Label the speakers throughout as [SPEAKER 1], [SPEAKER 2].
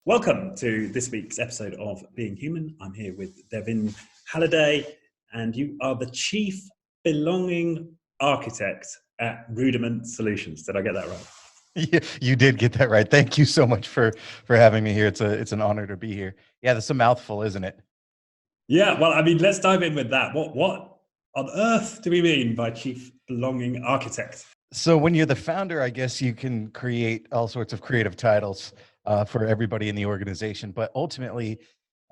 [SPEAKER 1] Welcome to this week's episode of Being Human. I'm here with Devin Halliday, and you are the Chief Belonging Architect at Rudiment Solutions. Did I get that right?
[SPEAKER 2] Yeah, you did get that right. Thank you so much for having me here. It's an honor to be here. Yeah, that's a mouthful, isn't it?
[SPEAKER 1] Yeah, well, I mean, let's dive in with that. What on earth do we mean by Chief Belonging Architect?
[SPEAKER 2] So when you're the founder, I guess you can create all sorts of creative titles for everybody in the organization. But ultimately,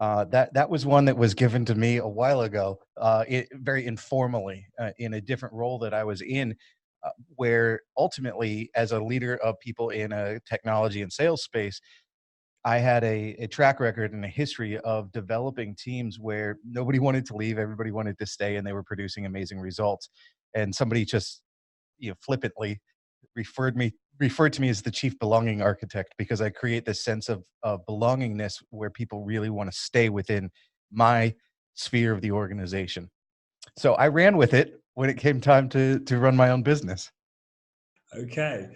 [SPEAKER 2] that was one that was given to me a while ago, very informally, in a different role that I was in, where ultimately, as a leader of people in a technology and sales space, I had a track record and a history of developing teams where nobody wanted to leave, everybody wanted to stay, and they were producing amazing results. And somebody just, flippantly referred to me as the chief belonging architect because I create this sense of belongingness where people really want to stay within my sphere of the organization. So I ran with it when it came time to run my own business.
[SPEAKER 1] Okay.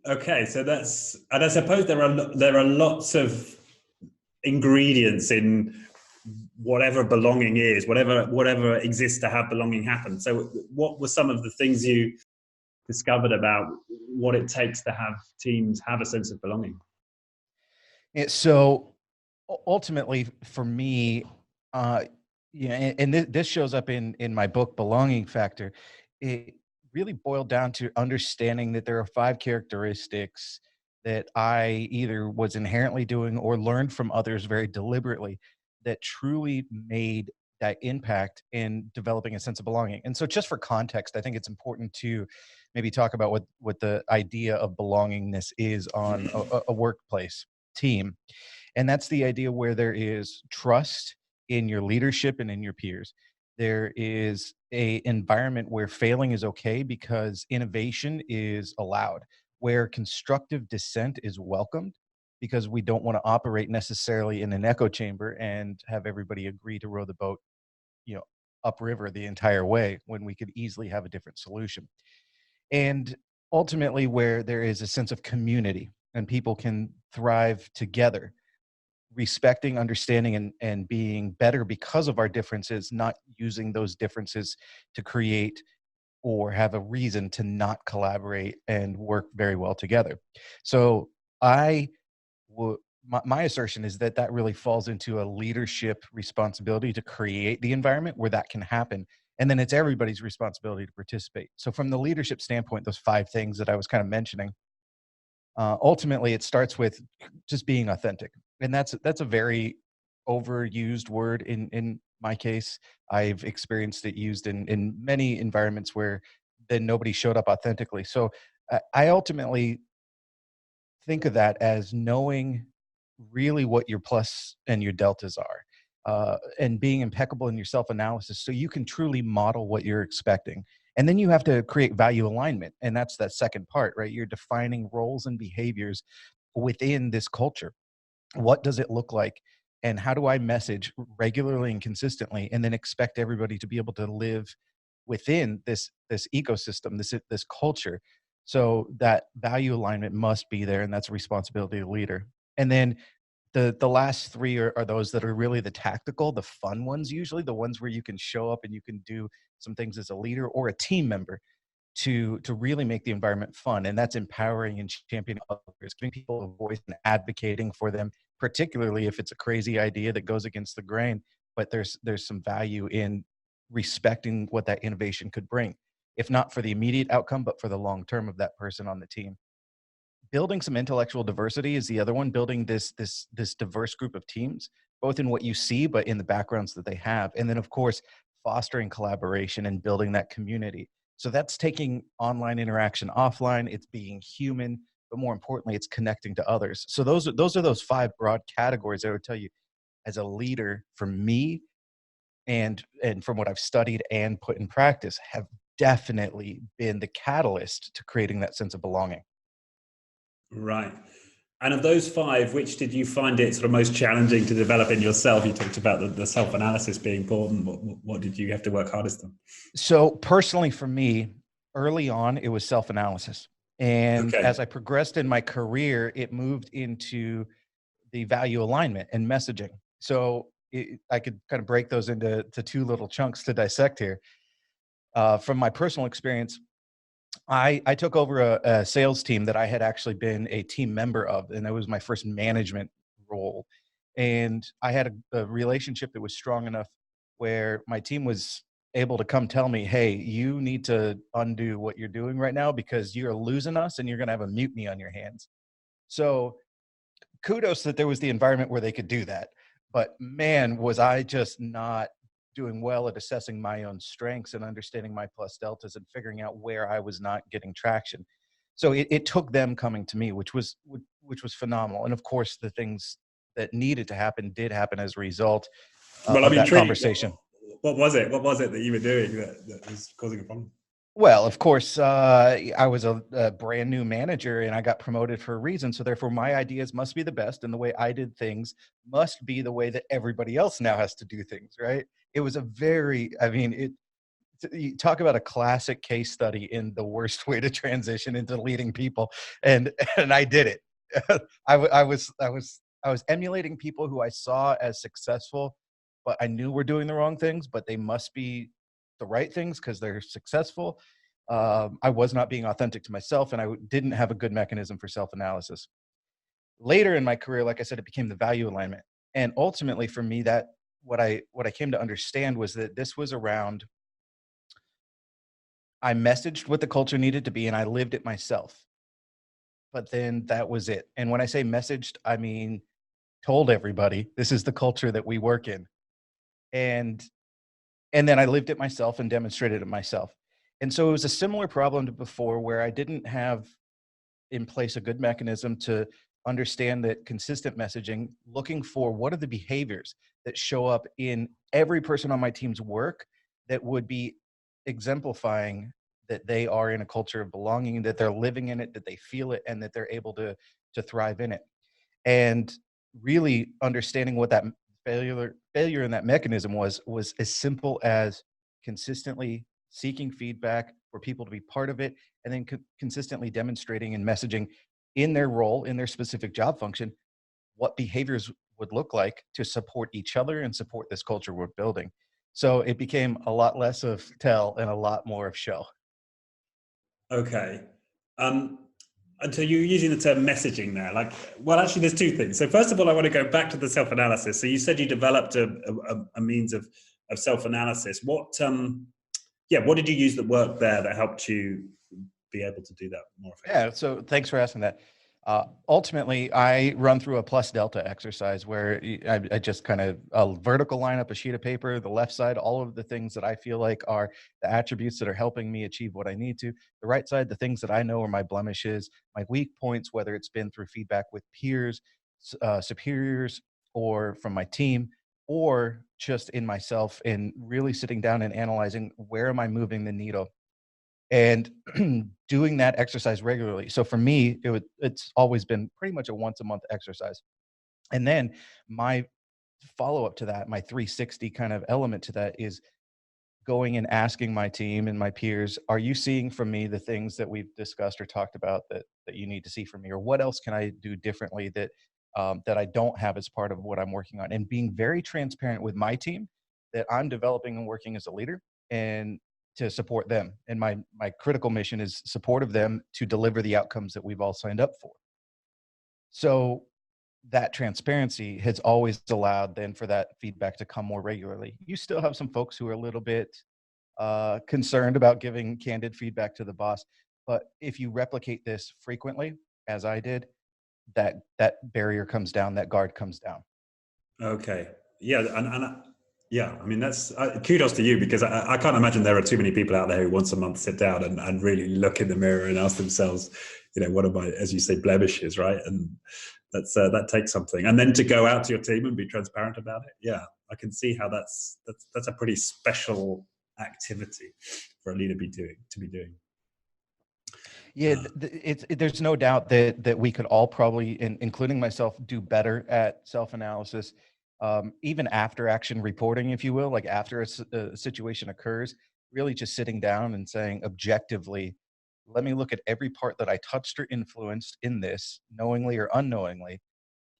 [SPEAKER 1] Okay, so and I suppose there are lots of ingredients in whatever belonging is, whatever exists to have belonging happen. So what were some of the things you discovered about what it takes to have teams have a sense of belonging?
[SPEAKER 2] So ultimately for me, uh, and this shows up in my book, Belonging Factor. It really boiled down to understanding that there are 5 characteristics that I either was inherently doing or learned from others very deliberately that truly made that impact in developing a sense of belonging. And so just for context, I think it's important to maybe talk about what the idea of belongingness is on a workplace team. And that's the idea where there is trust in your leadership and in your peers. There is a environment where failing is okay because innovation is allowed, where constructive dissent is welcomed because we don't want to operate necessarily in an echo chamber and have everybody agree to row the boat, you know, upriver the entire way when we could easily have a different solution. And ultimately where there is a sense of community and people can thrive together, respecting, understanding, and being better because of our differences, not using those differences to create or have a reason to not collaborate and work very well together. So I my assertion is that that really falls into a leadership responsibility to create the environment where that can happen. And then it's everybody's responsibility to participate. So from the leadership standpoint, those 5 things that I was kind of mentioning, ultimately it starts with just being authentic. And that's a very overused word in my case. I've experienced it used in many environments where then nobody showed up authentically. So I ultimately think of that as knowing really what your plus and your deltas are, and being impeccable in your self-analysis so you can truly model what you're expecting. And then you have to create value alignment. And that's that second part, right? You're defining roles and behaviors within this culture. What does it look like? And how do I message regularly and consistently and then expect everybody to be able to live within this ecosystem, this culture? So that value alignment must be there, and that's a responsibility of the leader. And then the last 3 are those that are really the tactical, the fun ones, usually the ones where you can show up and you can do some things as a leader or a team member to really make the environment fun. And that's empowering and championing others, giving people a voice and advocating for them, particularly if it's a crazy idea that goes against the grain. But there's some value in respecting what that innovation could bring, if not for the immediate outcome, but for the long term of that person on the team. Building some intellectual diversity is the other one. Building this diverse group of teams, both in what you see, but in the backgrounds that they have. And then, of course, fostering collaboration and building that community. So that's taking online interaction offline. It's being human, but more importantly, it's connecting to others. So those are those 5 broad categories I would tell you as a leader, for me, and from what I've studied and put in practice, have definitely been the catalyst to creating that sense of belonging.
[SPEAKER 1] Right. And of those 5, which did you find it sort of most challenging to develop in yourself? You talked about the self-analysis being important. What did you have to work hardest on?
[SPEAKER 2] So personally for me, early on, it was self-analysis. And
[SPEAKER 1] Okay.
[SPEAKER 2] as I progressed in my career, it moved into the value alignment and messaging. So I could kind of break those into two little chunks to dissect here. From my personal experience, I took over a sales team that I had actually been a team member of, and it was my first management role. And I had a relationship that was strong enough where my team was able to come tell me, "Hey, you need to undo what you're doing right now because you're losing us and you're going to have a mutiny on your hands." So kudos that there was the environment where they could do that. But man, was I just not doing well at assessing my own strengths and understanding my plus deltas and figuring out where I was not getting traction. So it took them coming to me, which was phenomenal. And of course, the things that needed to happen did happen as a result
[SPEAKER 1] Well, I'm
[SPEAKER 2] of that
[SPEAKER 1] intrigued.
[SPEAKER 2] conversation.
[SPEAKER 1] What was it? What was it that you were doing that was causing a problem?
[SPEAKER 2] Well, of course, I was a brand new manager and I got promoted for a reason. So therefore, my ideas must be the best, and the way I did things must be the way that everybody else now has to do things. Right? It was a very, I mean, you talk about a classic case study in the worst way to transition into leading people, and I did it. I was emulating people who I saw as successful, but I knew were doing the wrong things, but they must be the right things because they're successful. I was not being authentic to myself, and I didn't have a good mechanism for self-analysis. Later in my career, like I said, it became the value alignment, and ultimately for me, that what I came to understand was that this was around. I messaged what the culture needed to be, and I lived it myself. But then that was it. And when I say messaged, I mean told everybody this is the culture that we work in. And and then I lived it myself and demonstrated it myself. And so it was a similar problem to before where I didn't have in place a good mechanism to understand that consistent messaging, looking for what are the behaviors that show up in every person on my team's work that would be exemplifying that they are in a culture of belonging, that they're living in it, that they feel it, and that they're able to thrive in it. And really understanding what that failure in that mechanism was as simple as consistently seeking feedback for people to be part of it, and then consistently demonstrating and messaging in their role, in their specific job function, what behaviors would look like to support each other and support this culture we're building. So it became a lot less of tell and a lot more of show.
[SPEAKER 1] Okay. Um, and so you're using the term messaging there. Like, well, actually, there's two things. So first of all, I want to go back to the self-analysis. So you said you developed a means of self-analysis. What did you use that worked there that helped you be able to do that more effectively?
[SPEAKER 2] Yeah, so thanks for asking that. Ultimately, I run through a plus delta exercise where I just kind of a vertical line up a sheet of paper, the left side, all of the things that I feel like are the attributes that are helping me achieve what I need to. The right side, the things that I know are my blemishes, my weak points, whether it's been through feedback with peers, superiors, or from my team, or just in myself, and really sitting down and analyzing where am I moving the needle and doing that exercise regularly. So for me, it's always been pretty much a once a month exercise. And then my follow up to that, my 360 kind of element to that is going and asking my team and my peers, are you seeing from me the things that we've discussed or talked about that you need to see from me, or what else can I do differently that I don't have as part of what I'm working on, and being very transparent with my team that I'm developing and working as a leader and to support them. And my critical mission is support of them to deliver the outcomes that we've all signed up for. So that transparency has always allowed then for that feedback to come more regularly. You still have some folks who are a little bit concerned about giving candid feedback to the boss, but if you replicate this frequently, as I did, that barrier comes down, that guard comes down.
[SPEAKER 1] Okay. Yeah, yeah, I mean, that's kudos to you, because I can't imagine there are too many people out there who once a month sit down and really look in the mirror and ask themselves, what are my, as you say, blemishes, right? And that takes something. And then to go out to your team and be transparent about it. Yeah, I can see how that's a pretty special activity for a leader to be doing.
[SPEAKER 2] Yeah, there's no doubt that we could all probably, including myself, do better at self-analysis, even after action reporting, if you will, like after a situation occurs, really just sitting down and saying objectively, let me look at every part that I touched or influenced in this, knowingly or unknowingly,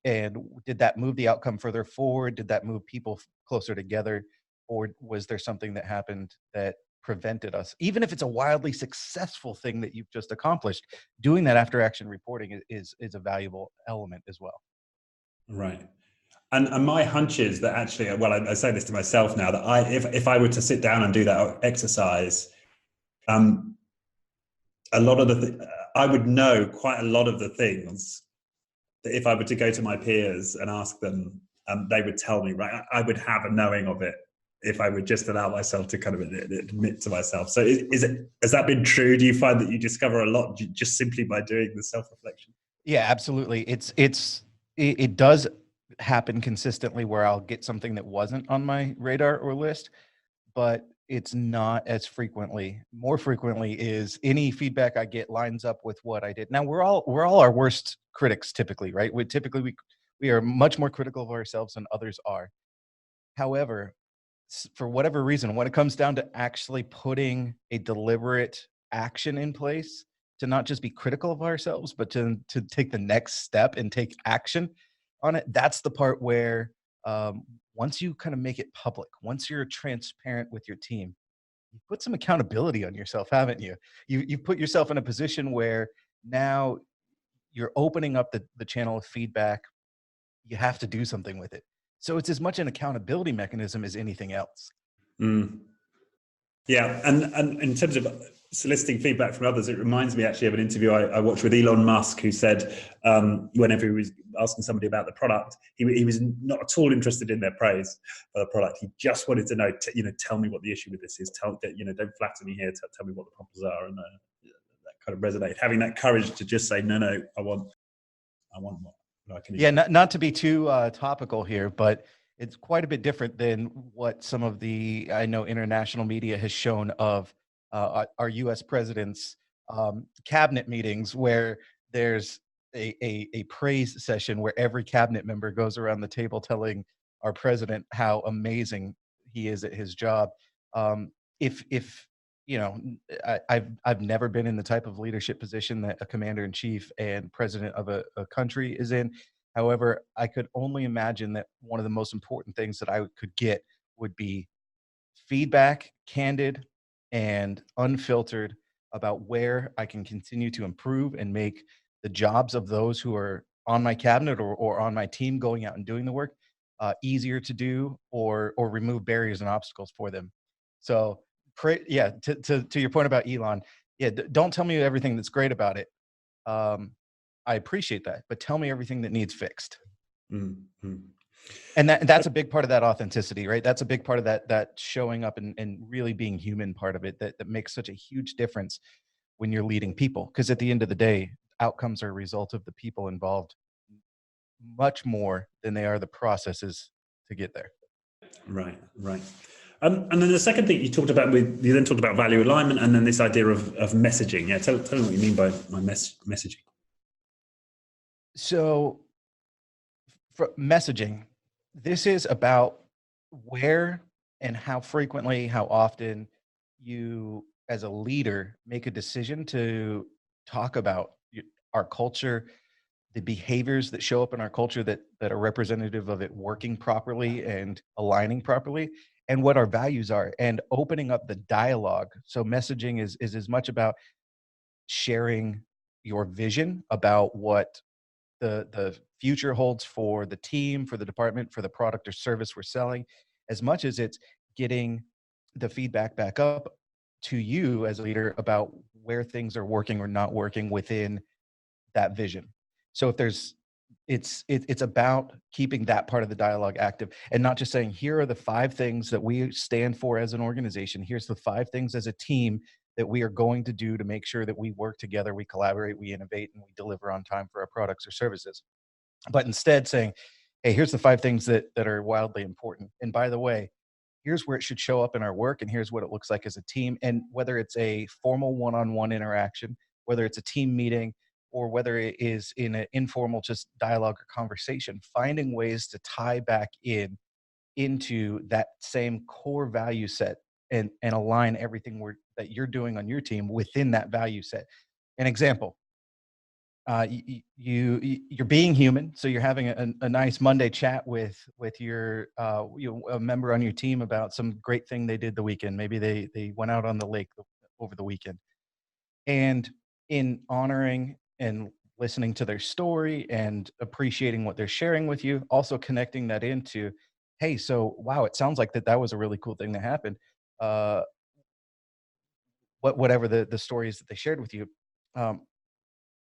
[SPEAKER 2] And did that move the outcome further forward? Did that move people closer together? Or was there something that happened that prevented us? Even if it's a wildly successful thing that you've just accomplished, doing that after action reporting is a valuable element as well.
[SPEAKER 1] Right. And my hunch is that actually, well, I say this to myself now, that if I were to sit down and do that exercise, a lot of I would know quite a lot of the things that if I were to go to my peers and ask them, they would tell me, right? I would have a knowing of it if I would just allow myself to kind of admit to myself. So has that been true? Do you find that you discover a lot just simply by doing the self-reflection?
[SPEAKER 2] Yeah, absolutely. It does happen consistently where I'll get something that wasn't on my radar or list, but it's not as frequently. More frequently is any feedback I get lines up with what I did. Now we're all our worst critics typically, right? We are much more critical of ourselves than others are. However, for whatever reason, when it comes down to actually putting a deliberate action in place to not just be critical of ourselves, but to take the next step and take action on it, that's the part where once you kind of make it public, once you're transparent with your team, you put some accountability on yourself, haven't you? You've put yourself in a position where now you're opening up the channel of feedback. You have to do something with it. So it's as much an accountability mechanism as anything else.
[SPEAKER 1] Mm. Yeah, and in terms of soliciting feedback from others, it reminds me actually of an interview I watched with Elon Musk, who said whenever he was asking somebody about the product, he was not at all interested in their praise for the product. He just wanted to know, tell me what the issue with this is. Don't flatter me here. Tell me what the problems are, and that kind of resonated. Having that courage to just say, no, I want what I can.
[SPEAKER 2] Yeah, not to be too topical here, but it's quite a bit different than what some of the, I know, international media has shown of our U.S. president's cabinet meetings, where there's a praise session where every cabinet member goes around the table telling our president how amazing he is at his job. If I've never been in the type of leadership position that a commander in chief and president of a country is in. However, I could only imagine that one of the most important things that I could get would be feedback, candid and unfiltered, about where I can continue to improve and make the jobs of those who are on my cabinet or on my team going out and doing the work easier to do, or remove barriers and obstacles for them. So, yeah, to your point about Elon, yeah, don't tell me everything that's great about it. I appreciate that, but tell me everything that needs fixed.
[SPEAKER 1] Mm-hmm.
[SPEAKER 2] And that's a big part of that authenticity, right? That's a big part of that showing up and really being human part of it that makes such a huge difference when you're leading people. Because at the end of the day, outcomes are a result of the people involved much more than they are the processes to get there.
[SPEAKER 1] Right. And then the second thing you then talked about value alignment, and then this idea of messaging. Yeah, tell me what you mean by messaging.
[SPEAKER 2] So, for messaging, this is about where and how frequently, how often you, as a leader, make a decision to talk about our culture, the behaviors that show up in our culture that are representative of it working properly and aligning properly, and what our values are, and opening up the dialogue. So messaging is as much about sharing your vision about what the future holds for the team, for the department, for the product or service we're selling, as much as it's getting the feedback back up to you as a leader about where things are working or not working within that vision. So if there's it's about keeping that part of the dialogue active, and not just saying, here are the 5 things that we stand for as an organization. Here's the 5 things as a team that we are going to do to make sure that we work together, we collaborate, we innovate, and we deliver on time for our products or services. But instead saying, hey, here's the 5 things that are wildly important. And by the way, here's where it should show up in our work, and here's what it looks like as a team. And whether it's a formal one-on-one interaction, whether it's a team meeting, or whether it is in an informal just dialogue or conversation, finding ways to tie back into that same core value set, and align everything that you're doing on your team within that value set. An example, you're being human, so you're having a nice Monday chat with your a member on your team about some great thing they did the weekend. Maybe they went out on the lake over the weekend, and in honoring and listening to their story and appreciating what they're sharing with you, also connecting that into, hey, so wow, it sounds like that was a really cool thing that happened. Uh, whatever the stories that they shared with you. Um,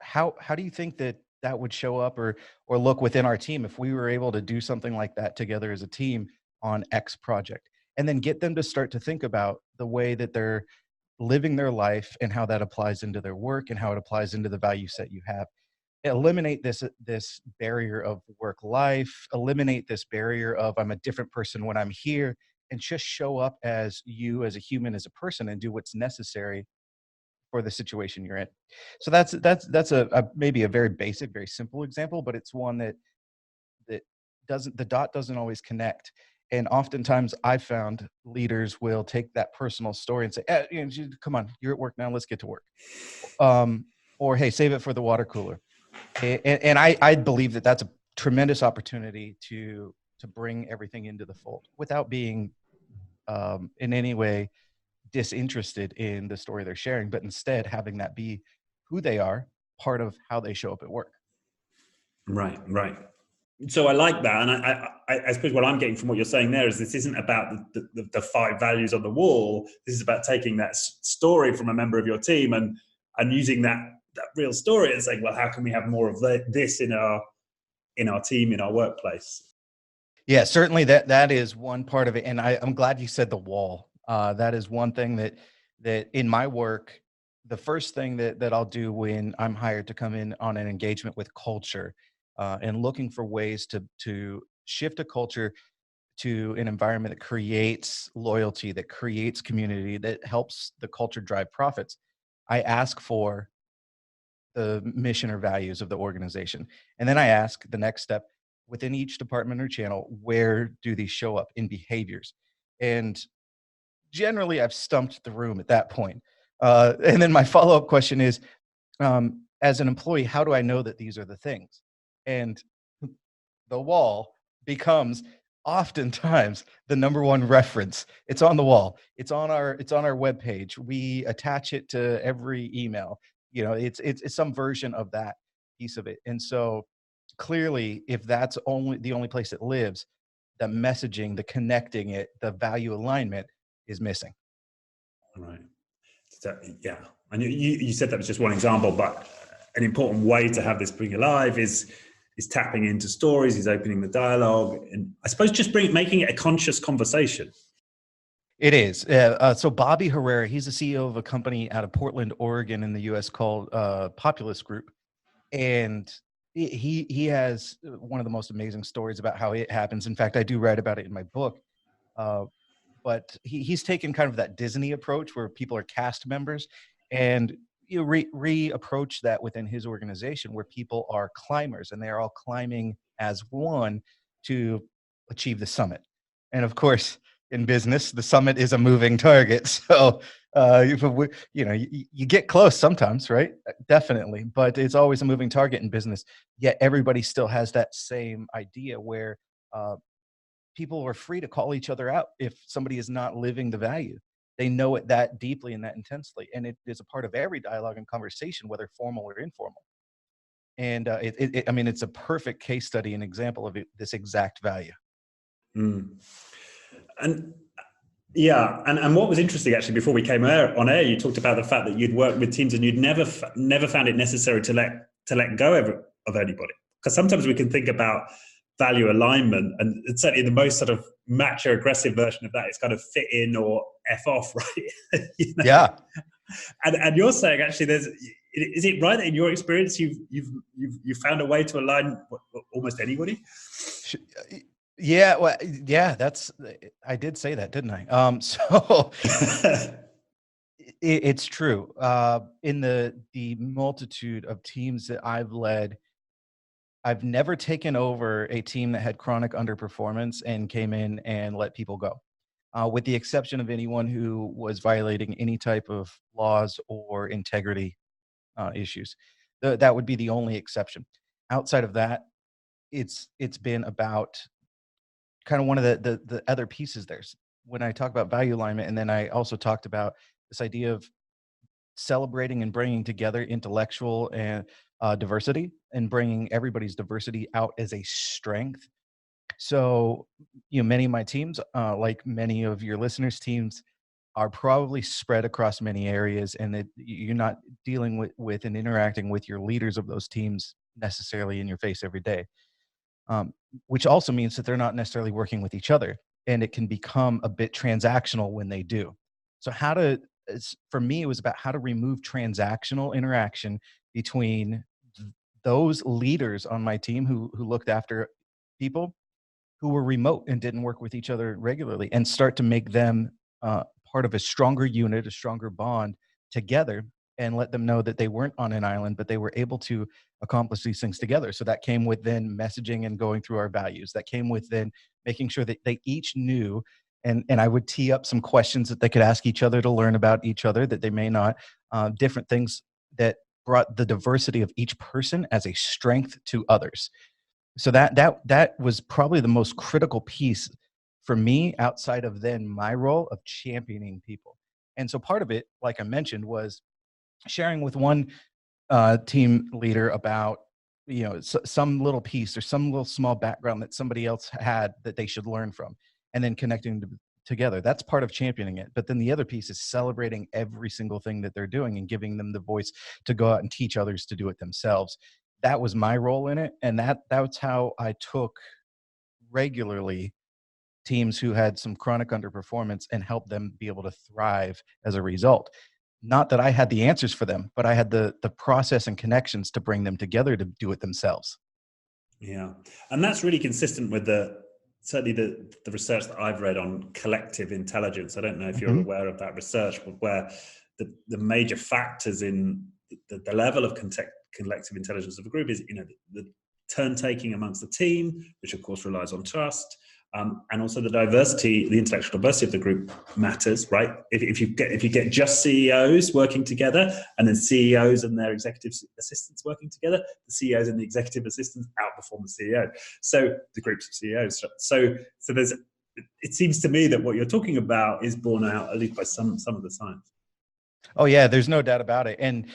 [SPEAKER 2] how do you think that that would show up or look within our team if we were able to do something like that together as a team on X project, and then get them to start to think about the way that they're living their life and how that applies into their work and how it applies into the value set you have. Eliminate this barrier of work life, eliminate this barrier of I'm a different person when I'm here, and just show up as you, as a human, as a person, and do what's necessary for the situation you're in. So that's a maybe a very basic, very simple example, but it's one that doesn't, the dot doesn't always connect. And oftentimes I've found leaders will take that personal story and say, come on, you're at work now, let's get to work. Or hey, save it for the water cooler. And I believe that that's a tremendous opportunity to bring everything into the fold without being in any way disinterested in the story they're sharing, but instead having that be who they are, part of how they show up at work.
[SPEAKER 1] Right, right. So I like that, and I suppose what I'm getting from what you're saying there is this isn't about the five values on the wall. This is about taking that story from a member of your team and using that real story and saying, well, how can we have more of this in our team, in our workplace?
[SPEAKER 2] Yeah, certainly that is one part of it, and I'm glad you said the wall. That is one thing that in my work, the first thing that I'll do when I'm hired to come in on an engagement with culture, and looking for ways to shift a culture to an environment that creates loyalty, that creates community, that helps the culture drive profits. I ask for the mission or values of the organization. And then I ask the next step within each department or channel, where do these show up in behaviors? And generally, I've stumped the room at that point. And then my follow up question is, as an employee, how do I know that these are the things? And the wall becomes oftentimes the number one reference. It's on the wall. It's on our webpage. We attach it to every email. It's some version of that piece of it. And so clearly, if that's only the only place it lives, the messaging, the connecting it, the value alignment is missing.
[SPEAKER 1] Right. So, yeah. And you said that was just one example, but an important way to have this bring alive is tapping into stories, is opening the dialogue, and I suppose just making it a conscious conversation.
[SPEAKER 2] It is. So Bobby Herrera, he's the CEO of a company out of Portland, Oregon, in the U.S. called Populous Group, and he has one of the most amazing stories about how it happens. In fact, I do write about it in my book. Uh, but he's taken kind of that Disney approach where people are cast members, and you reapproach that within his organization where people are climbers and they're all climbing as one to achieve the summit. And of course, in business, the summit is a moving target. So, you get close sometimes, right? Definitely. But it's always a moving target in business. Yet everybody still has that same idea where, people are free to call each other out if somebody is not living the value. They know it that deeply and that intensely, and it is a part of every dialogue and conversation, whether formal or informal. And I mean, it's a perfect case study and example of this exact value.
[SPEAKER 1] Mm. And yeah, and what was interesting actually, before we came on air, you talked about the fact that you'd worked with teams and you'd never found it necessary to let go of anybody. Because sometimes we can think about value alignment, and it's certainly the most sort of macho aggressive version of that is kind of fit in or F off, right?
[SPEAKER 2] Yeah.
[SPEAKER 1] And you're saying actually, is it right that in your experience you've found a way to align almost anybody?
[SPEAKER 2] Yeah, well, yeah, I did say that, didn't I? So it's true. In the multitude of teams that I've led, I've never taken over a team that had chronic underperformance and came in and let people go, with the exception of anyone who was violating any type of laws or integrity issues. That would be the only exception. Outside of that, it's been about kind of one of the other pieces there. When I talk about value alignment, and then I also talked about this idea of celebrating and bringing together intellectual and diversity, and bringing everybody's diversity out as a strength. So, many of my teams, like many of your listeners' teams, are probably spread across many areas, and that you're not dealing with and interacting with your leaders of those teams necessarily in your face every day, um, which also means that they're not necessarily working with each other, and it can become a bit transactional when they do. So for me, it was about how to remove transactional interaction between those leaders on my team who looked after people who were remote and didn't work with each other regularly, and start to make them part of a stronger unit, a stronger bond together, and let them know that they weren't on an island, but they were able to accomplish these things together. So that came with then messaging and going through our values. That came with then making sure that they each knew, and I would tee up some questions that they could ask each other to learn about each other that they may not, different things that brought the diversity of each person as a strength to others. So that was probably the most critical piece for me, outside of then my role of championing people. And so part of it, like I mentioned, was sharing with one team leader about some little piece or some little small background that somebody else had that they should learn from, and then connecting together. That's part of championing it. But then the other piece is celebrating every single thing that they're doing and giving them the voice to go out and teach others to do it themselves. That was my role in it, and that's how I took regularly teams who had some chronic underperformance and helped them be able to thrive as a result. Not that I had the answers for them, but I had the process and connections to bring them together to do it themselves.
[SPEAKER 1] Yeah, and that's really consistent with certainly the research that I've read on collective intelligence. I don't know if you're
[SPEAKER 2] Mhm.
[SPEAKER 1] aware of that research, but where the major factors in the level of collective intelligence of a group is, the turn taking amongst the team, which of course relies on trust. And also the intellectual diversity of the group matters, right? If you get just CEOs working together, and then CEOs and their executive assistants working together, the CEOs and the executive assistants outperform the CEO. So the groups of CEOs. So there's. It seems to me that what you're talking about is borne out at least by some of the science.
[SPEAKER 2] Oh yeah, there's no doubt about it. And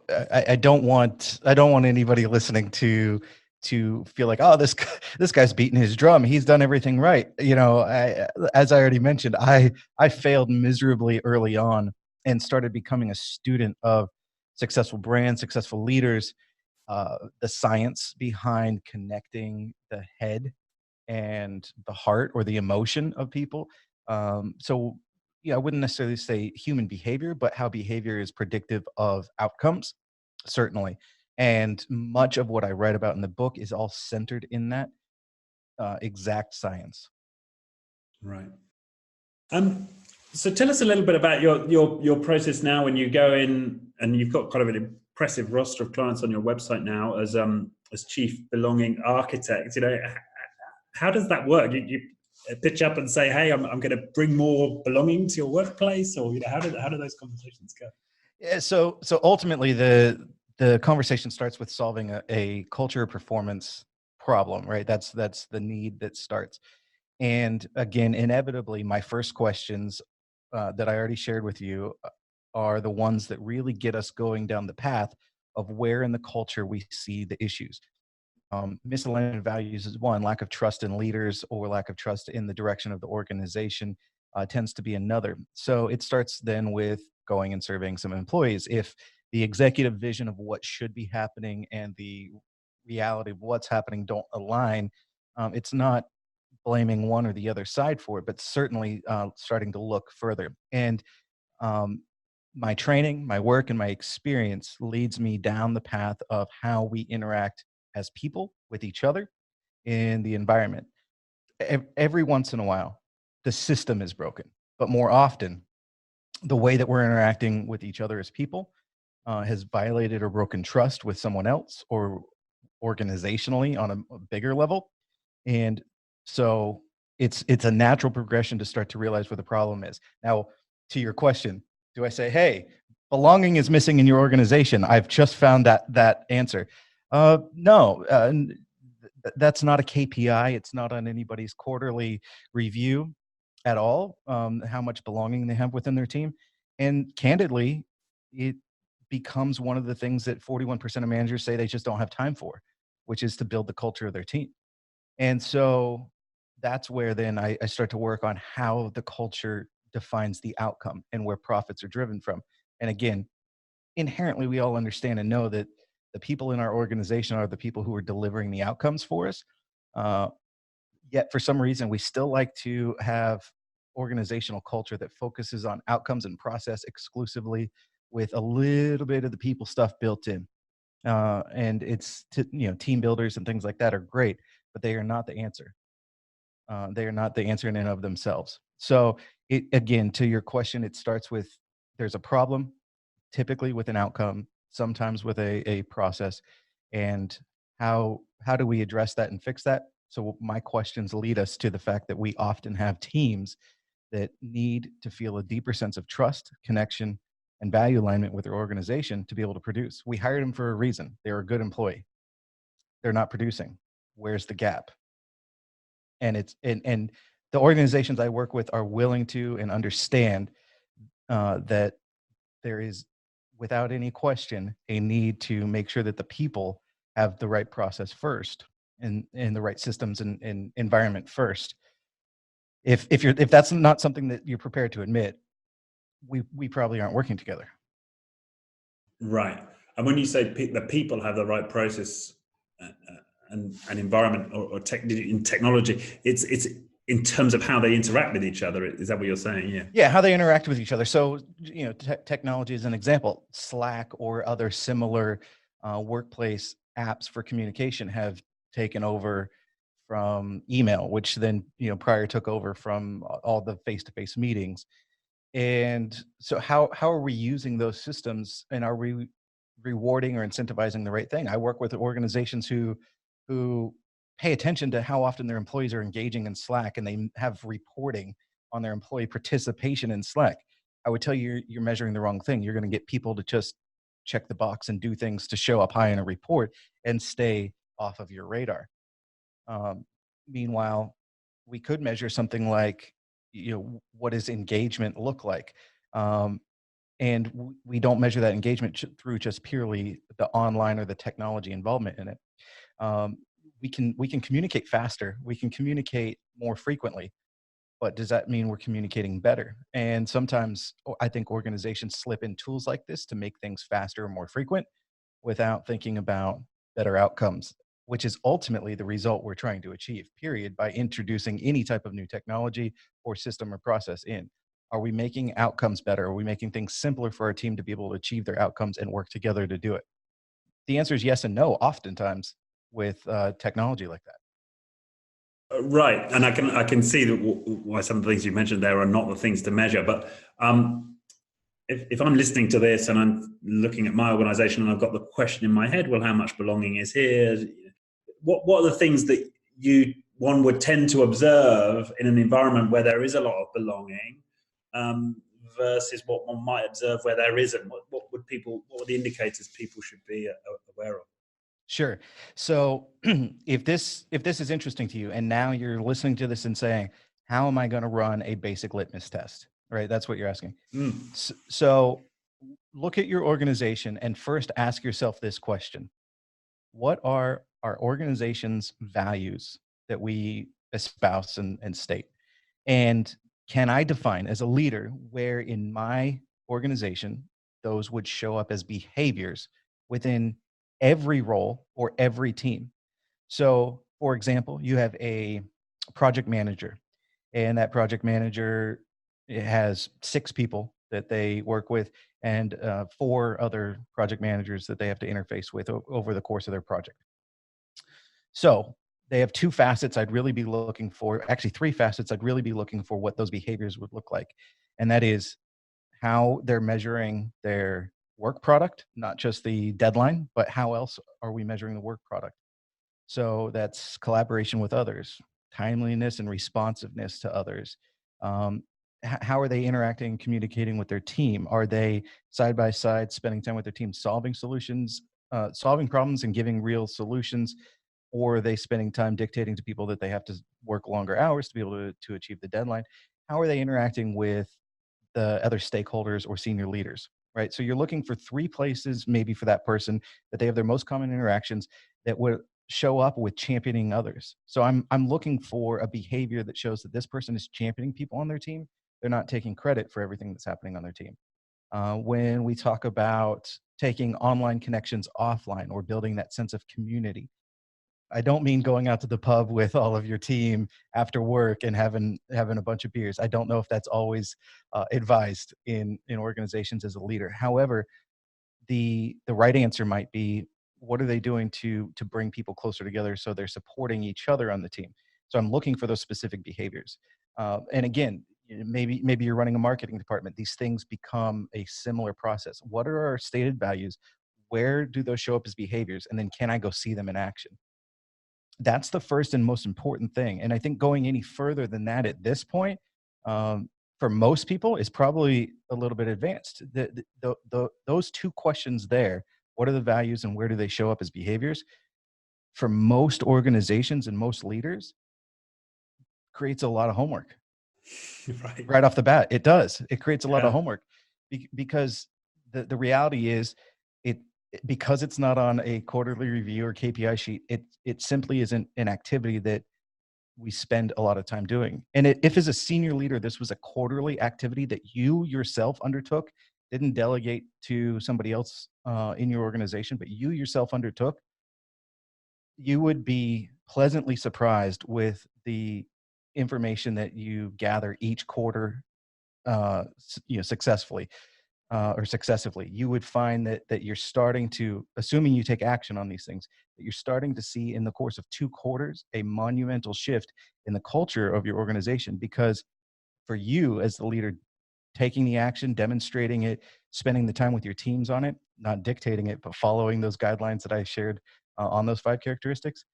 [SPEAKER 2] I don't want anybody listening to feel like, oh, this guy's beating his drum. He's done everything right. As I already mentioned, I failed miserably early on and started becoming a student of successful brands, successful leaders, the science behind connecting the head and the heart or the emotion of people. So, I wouldn't necessarily say human behavior, but how behavior is predictive of outcomes, certainly. And much of what I write about in the book is all centered in that exact science.
[SPEAKER 1] Right. So tell us a little bit about your process now when you go in, and you've got kind of an impressive roster of clients on your website now as chief belonging architect. How does that work? You pitch up and say, "Hey, I'm going to bring more belonging to your workplace," or how do those conversations go?
[SPEAKER 2] Yeah, so ultimately the conversation starts with solving a culture performance problem, right? That's the need that starts. And again, inevitably, my first questions that I already shared with you are the ones that really get us going down the path of where in the culture we see the issues. Misalignment values is one, lack of trust in leaders or lack of trust in the direction of the organization tends to be another. So it starts then with going and surveying some employees. If the executive vision of what should be happening and the reality of what's happening don't align, it's not blaming one or the other side for it, but certainly starting to look further. And um, my training, my work, and my experience leads me down the path of how we interact as people with each other in the environment. Every once in a while, the system is broken, but more often, the way that we're interacting with each other as people has violated or broken trust with someone else or organizationally on a bigger level. And so it's a natural progression to start to realize where the problem is. Now, to your question, do I say, hey, belonging is missing in your organization. I've just found that answer. No, that's not a KPI. It's not on anybody's quarterly review at all, how much belonging they have within their team. And candidly, it becomes one of the things that 41% of managers say they just don't have time for, which is to build the culture of their team. And so that's where then I start to work on how the culture defines the outcome and where profits are driven from. And again, inherently, we all understand and know that the people in our organization are the people who are delivering the outcomes for us. Uh, Yet, for some reason, we still like to have organizational culture that focuses on outcomes and process exclusively, with a little bit of the people stuff built in. And team builders and things like that are great, but they are not the answer. They are not the answer in and of themselves. So, it again, to your question, it starts with there's a problem, typically with an outcome, sometimes with a process, and how do we address that and fix that? So my questions lead us to the fact that we often have teams that need to feel a deeper sense of trust, connection, and value alignment with their organization to be able to produce. We hired them for a reason. They're a good employee. They're not producing. Where's the gap? And the organizations I work with are willing to and understand that there is, without any question, a need to make sure that the people have the right process first, and the right systems and environment first. If that's not something that you're prepared to admit, we probably aren't working together.
[SPEAKER 1] Right. And when you say the people have the right process and environment in technology, it's in terms of how they interact with each other. Is that what you're saying? Yeah.
[SPEAKER 2] Yeah, how they interact with each other. So, technology is an example. Slack or other similar workplace apps for communication have taken over from email, which then, prior took over from all the face-to-face meetings. And so how are we using those systems, and are we rewarding or incentivizing the right thing? I work with organizations who pay attention to how often their employees are engaging in Slack, and they have reporting on their employee participation in Slack. I would tell you you're measuring the wrong thing. You're going to get people to just check the box and do things to show up high in a report and stay off of your radar. Um, Meanwhile, we could measure something like, what does engagement look like? Um, and we don't measure that engagement through just purely the online or the technology involvement in it. Um, we can communicate faster. We can communicate more frequently. But does that mean we're communicating better? And sometimes I think organizations slip in tools like this to make things faster and more frequent without thinking about better outcomes, which is ultimately the result we're trying to achieve, period, by introducing any type of new technology or system or process in. Are we making outcomes better? Are we making things simpler for our team to be able to achieve their outcomes and work together to do it? The answer is yes and no, oftentimes with technology like that.
[SPEAKER 1] Right, and I can see that why some of the things you mentioned there are not the things to measure. But if I'm listening to this and I'm looking at my organization and I've got the question in my head, well, how much belonging is here? What are the things that one would tend to observe in an environment where there is a lot of belonging, um, versus what one might observe where there isn't? What are the indicators people should be aware of?
[SPEAKER 2] Sure. So if this is interesting to you, and now you're listening to this and saying, how am I going to run a basic litmus test? Right? That's what you're asking.
[SPEAKER 1] Mm.
[SPEAKER 2] So look at your organization and first ask yourself this question: what are our organization's values that we espouse and state? And can I define as a leader where in my organization those would show up as behaviors within every role or every team? So, for example, you have a project manager, and that project manager, it has 6 people that they work with, and 4 other project managers that they have to interface with over the course of their project. So they have 2 facets I'd really be looking for, actually 3 facets I'd really be looking for what those behaviors would look like. And that is how they're measuring their work product, not just the deadline, but how else are we measuring the work product? So that's collaboration with others, timeliness and responsiveness to others, how are they interacting and communicating with their team? Are they side by side spending time with their team solving solutions, solving problems and giving real solutions? Or are they spending time dictating to people that they have to work longer hours to be able to achieve the deadline? How are they interacting with the other stakeholders or senior leaders, right? So you're looking for three places, maybe for that person, that they have their most common interactions that would show up with championing others. So I'm looking for a behavior that shows that this person is championing people on their team. They're not taking credit for everything that's happening on their team. When we talk about taking online connections offline or building that sense of community, I don't mean going out to the pub with all of your team after work and having a bunch of beers. I don't know if that's always advised in organizations as a leader. However, the right answer might be, what are they doing to bring people closer together so they're supporting each other on the team? So I'm looking for those specific behaviors. And again, maybe you're running a marketing department. These things become a similar process. What are our stated values? Where do those show up as behaviors? And then can I go see them in action? That's the first and most important thing. And I think going any further than that at this point, for most people, is probably a little bit advanced. Those two questions there, what are the values and where do they show up as behaviors? For most organizations and most leaders, creates a lot of homework
[SPEAKER 1] Right.
[SPEAKER 2] right off the bat. It does. It creates a lot of
[SPEAKER 1] Yeah.
[SPEAKER 2] homework because the reality is it because it's not on a quarterly review or KPI sheet. It simply isn't an activity that we spend a lot of time doing. And if as a senior leader, this was a quarterly activity that you yourself undertook, didn't delegate to somebody else in your organization, but you yourself undertook, you would be pleasantly surprised with the information that you gather each quarter, successfully or successively. You would find that you're starting to, assuming you take action on these things, that you're starting to see in the course of 2 quarters a monumental shift in the culture of your organization. Because for you as the leader, taking the action, demonstrating it, spending the time with your teams on it, not dictating it, but following those guidelines that I shared on those 5 characteristics,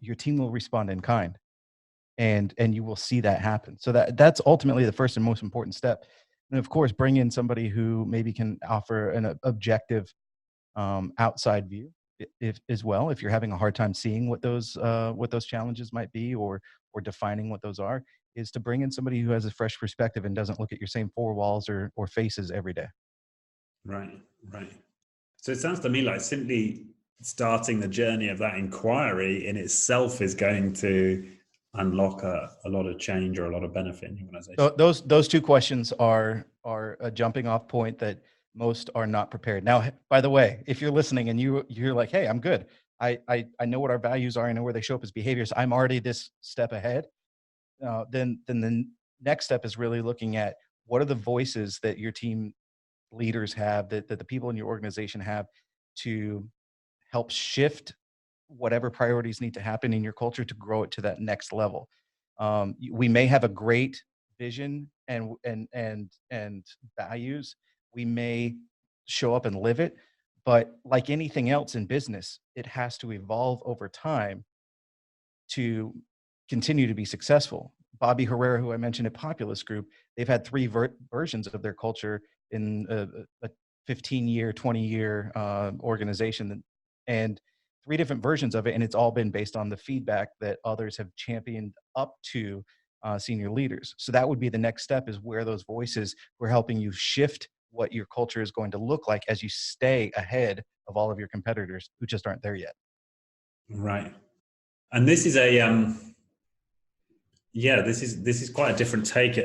[SPEAKER 2] your team will respond in kind, and you will see that happen. So that's ultimately the first and most important step. And of course, bring in somebody who maybe can offer an objective outside view, if as well. If you're having a hard time seeing what those challenges might be, or defining what those are, is to bring in somebody who has a fresh perspective and doesn't look at your same four walls or faces every day.
[SPEAKER 1] Right. Right. So it sounds to me like simply starting the journey of that inquiry in itself is going to unlock a lot of change or a lot of benefit in the organization.
[SPEAKER 2] Those two questions are a jumping off point that most are not prepared. Now, by the way, if you're listening and you're like, hey, I'm good. I know what our values are. I know where they show up as behaviors. I'm already this step ahead. Then the next step is really looking at what are the voices that your team leaders have, that the people in your organization have, to help shift whatever priorities need to happen in your culture to grow it to that next level. We may have a great vision and values. We may show up and live it, but like anything else in business, it has to evolve over time to continue to be successful. Bobby Herrera, who I mentioned at Populous Group, they've had three versions of their culture in a 15-year, 20-year organization, and three different versions of it, and it's all been based on the feedback that others have championed up to senior leaders. So that would be the next step, is where those voices were helping you shift what your culture is going to look like as you stay ahead of all of your competitors who just aren't there yet.
[SPEAKER 1] Right. And this is a this is quite a different take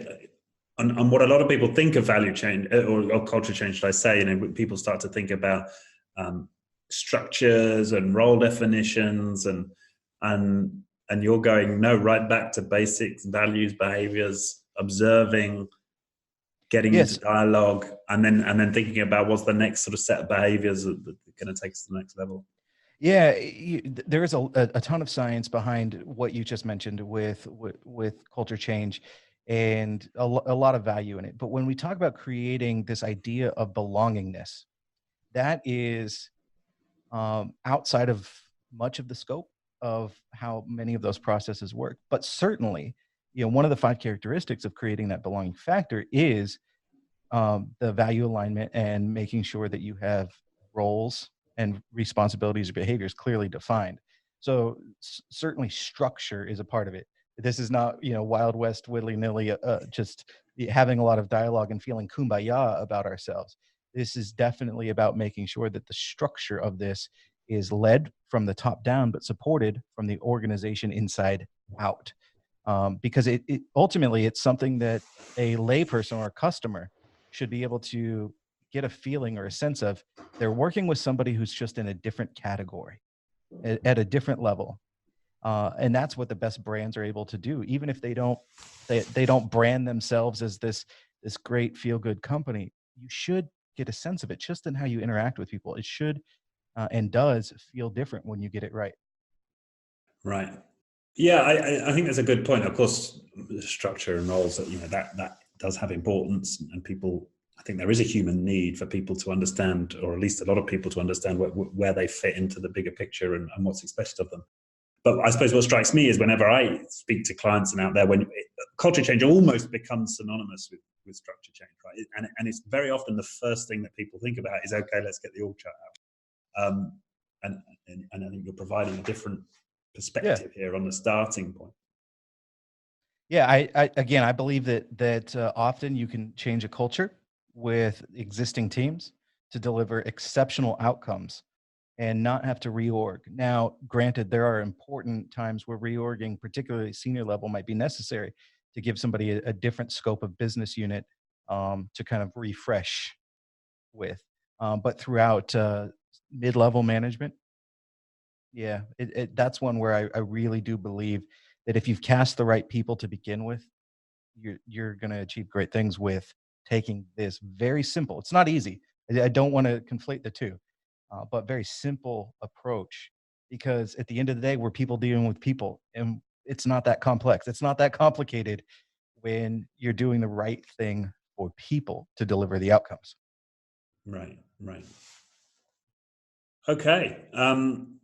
[SPEAKER 1] on what a lot of people think of value change or culture change, should I say. People start to think about structures and role definitions and you're going right back to basics, values, behaviors, observing, getting
[SPEAKER 2] Yes.
[SPEAKER 1] into dialogue, and then thinking about what's the next sort of set of behaviors that are going to take us to the next level.
[SPEAKER 2] Yeah, there is a ton of science behind what you just mentioned with culture change, and a lot of value in it. But when we talk about creating this idea of belongingness, that is outside of much of the scope of how many of those processes work. But certainly, one of the 5 characteristics of creating that belonging factor is the value alignment and making sure that you have roles and responsibilities or behaviors clearly defined. So certainly structure is a part of it. This is not, Wild West willy-nilly, just having a lot of dialogue and feeling kumbaya about ourselves. This is definitely about making sure that the structure of this is led from the top down, but supported from the organization inside out. Because it ultimately it's something that a layperson or a customer should be able to get a feeling or a sense of. They're working with somebody who's just in a different category, at a different level. And that's what the best brands are able to do, even if they don't brand themselves as this great feel good company. You should get a sense of it just in how you interact with people. It should and does feel different when you get it right.
[SPEAKER 1] Right. Yeah, I think that's a good point. Of course, the structure and roles that that does have importance, and people. I think there is a human need for people to understand, or at least a lot of people to understand where they fit into the bigger picture and what's expected of them. But I suppose what strikes me is whenever I speak to clients and out there, when culture change almost becomes synonymous with structure change, right? And it's very often the first thing that people think about is, okay, let's get the org chart out. And I think you're providing a different
[SPEAKER 2] Yeah.
[SPEAKER 1] perspective here on the starting point.
[SPEAKER 2] Yeah, I believe that often you can change a culture with existing teams to deliver exceptional outcomes and not have to reorg. Now, granted, there are important times where reorging, particularly senior level, might be necessary to give somebody a different scope of business unit to kind of refresh with. But throughout mid-level management, yeah, that's one where I really do believe that if you've cast the right people to begin with, you're going to achieve great things with taking this very simple. It's not easy. I don't want to conflate the two, but very simple approach. Because at the end of the day, we're people dealing with people, and it's not that complex. It's not that complicated when you're doing the right thing for people to deliver the outcomes.
[SPEAKER 1] Right. Right. Okay. And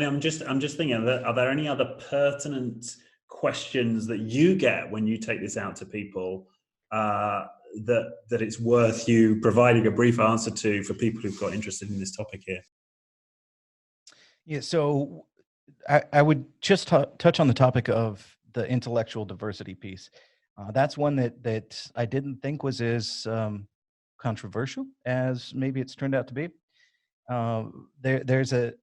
[SPEAKER 1] I'm just thinking, are there any other pertinent questions that you get when you take this out to people that it's worth you providing a brief answer to for people who've got interested in this topic here?
[SPEAKER 2] Yeah, so I would just touch on the topic of the intellectual diversity piece. That's one that I didn't think was as controversial as maybe it's turned out to be. There's a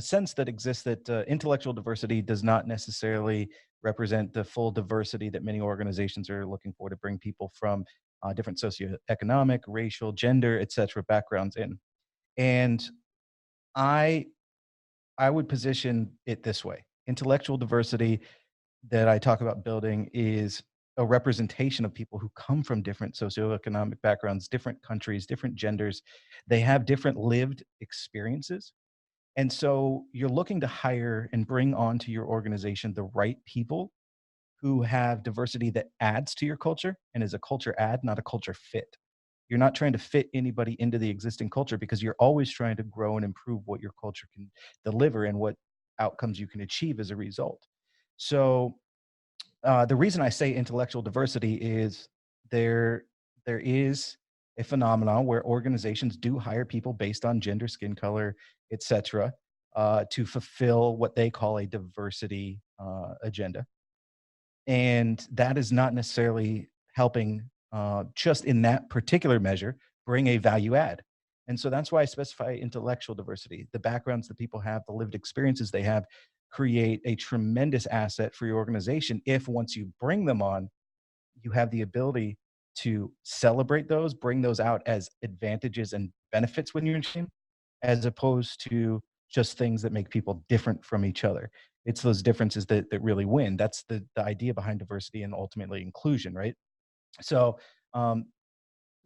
[SPEAKER 2] sense that exists that intellectual diversity does not necessarily represent the full diversity that many organizations are looking for to bring people from different socioeconomic, racial, gender, etc. backgrounds in. And I I would position it this way. Intellectual diversity that I talk about building is a representation of people who come from different socioeconomic backgrounds, different countries, different genders. They have different lived experiences. And so you're looking to hire and bring onto your organization the right people who have diversity that adds to your culture and is a culture add, not a culture fit. You're not trying to fit anybody into the existing culture because you're always trying to grow and improve what your culture can deliver and what outcomes you can achieve as a result. So the reason I say intellectual diversity is there there is a phenomenon where organizations do hire people based on gender, skin color, etc., to fulfill what they call a diversity agenda, and that is not necessarily helping just in that particular measure bring a value add. And so that's why I specify intellectual diversity. The backgrounds that people have, the lived experiences they have, create a tremendous asset for your organization if once you bring them on, you have the ability to celebrate those, bring those out as advantages and benefits within your team, as opposed to just things that make people different from each other. It's those differences that really win. That's the idea behind diversity and ultimately inclusion, right? So, um,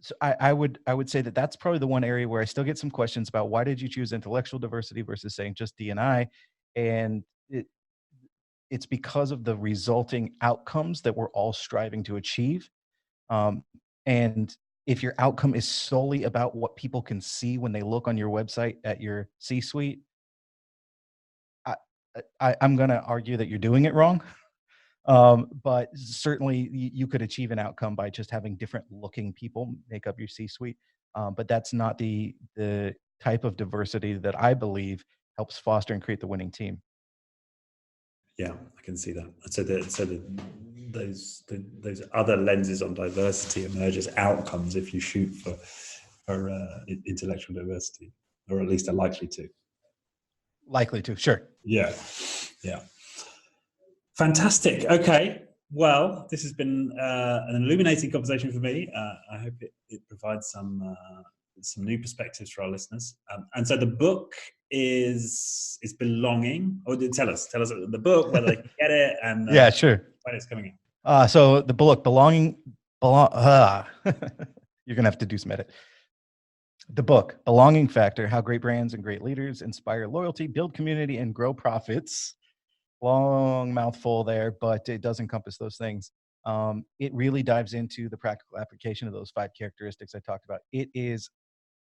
[SPEAKER 2] so I would say that that's probably the one area where I still get some questions about why did you choose intellectual diversity versus saying just D&I, and it's because of the resulting outcomes that we're all striving to achieve. Um, and if your outcome is solely about what people can see when they look on your website at your C-suite, I, I'm going to argue that you're doing it wrong. But certainly you could achieve an outcome by just having different looking people make up your C-suite. But that's not the type of diversity that I believe helps foster and create the winning team.
[SPEAKER 1] Yeah, I can see that. Those other lenses on diversity emerge as outcomes if you shoot for intellectual diversity, or at least are likely to.
[SPEAKER 2] Likely to, sure.
[SPEAKER 1] Yeah. Fantastic. Okay. Well, this has been an illuminating conversation for me. I hope it provides some new perspectives for our listeners. And so the book is Belonging. Or tell us the book, whether they can get it, and
[SPEAKER 2] yeah, sure,
[SPEAKER 1] when it's coming out.
[SPEAKER 2] So the book Belonging. You're gonna have to do some edit. The book Belonging Factor: How Great Brands and Great Leaders Inspire Loyalty, Build Community, and Grow Profits. Long mouthful there, but it does encompass those things. It really dives into the practical application of those 5 characteristics I talked about. It is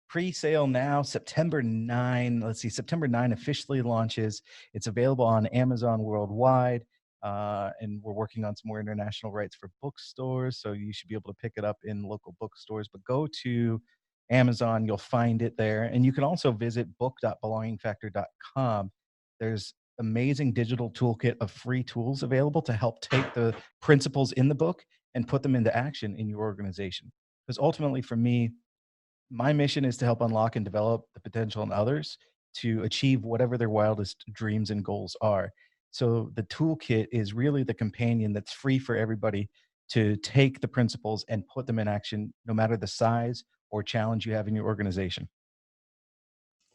[SPEAKER 2] pre-sale now, September 9. Let's see, September 9 officially launches. It's available on Amazon worldwide, and we're working on some more international rights for bookstores, so you should be able to pick it up in local bookstores. But go to Amazon, you'll find it there. And you can also visit book.belongingfactor.com. There's amazing digital toolkit of free tools available to help take the principles in the book and put them into action in your organization. Because ultimately, for me, my mission is to help unlock and develop the potential in others to achieve whatever their wildest dreams and goals are. So the toolkit is really the companion that's free for everybody to take the principles and put them in action, no matter the size or challenge you have in your organization.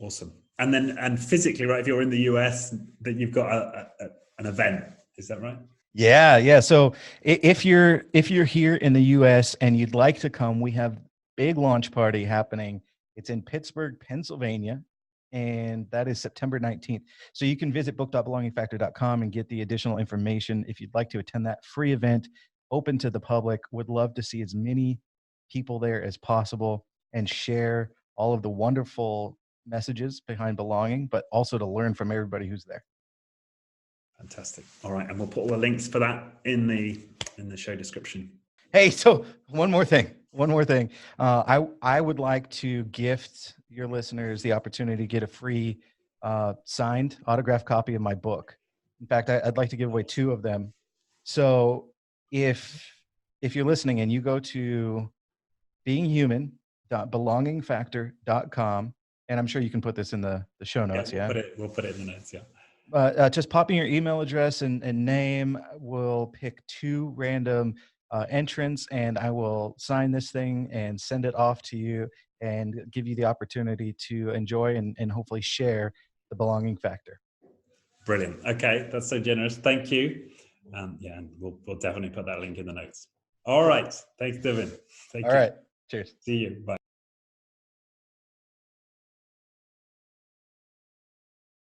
[SPEAKER 1] Awesome. And physically, right, if you're in the US, that you've got an event, is that right?
[SPEAKER 2] Yeah. So if you're here in the US and you'd like to come, we have big launch party happening. It's in Pittsburgh, Pennsylvania, and that is September 19th. So you can visit book.belongingfactor.com and get the additional information if you'd like to attend that free event, open to the public. Would love to see as many people there as possible and share all of the wonderful messages behind belonging, but also to learn from everybody who's there.
[SPEAKER 1] Fantastic. All right, and we'll put all the links for that in the show description.
[SPEAKER 2] Hey, so one more thing. I would like to gift your listeners the opportunity to get a free signed autographed copy of my book. In fact, I'd like to give away 2 of them. So if you're listening and you go to beinghuman.belongingfactor.com, and I'm sure you can put this in the show notes.
[SPEAKER 1] Yeah, we'll put it in the notes. Yeah.
[SPEAKER 2] Just pop in your email address and name. We'll pick 2 random entrants, and I will sign this thing and send it off to you and give you the opportunity to enjoy and hopefully share the belonging factor.
[SPEAKER 1] Brilliant. Okay, that's so generous. Thank you. And we'll definitely put that link in the notes. All right. Thanks, Devin.
[SPEAKER 2] All right. Cheers.
[SPEAKER 1] See you. Bye.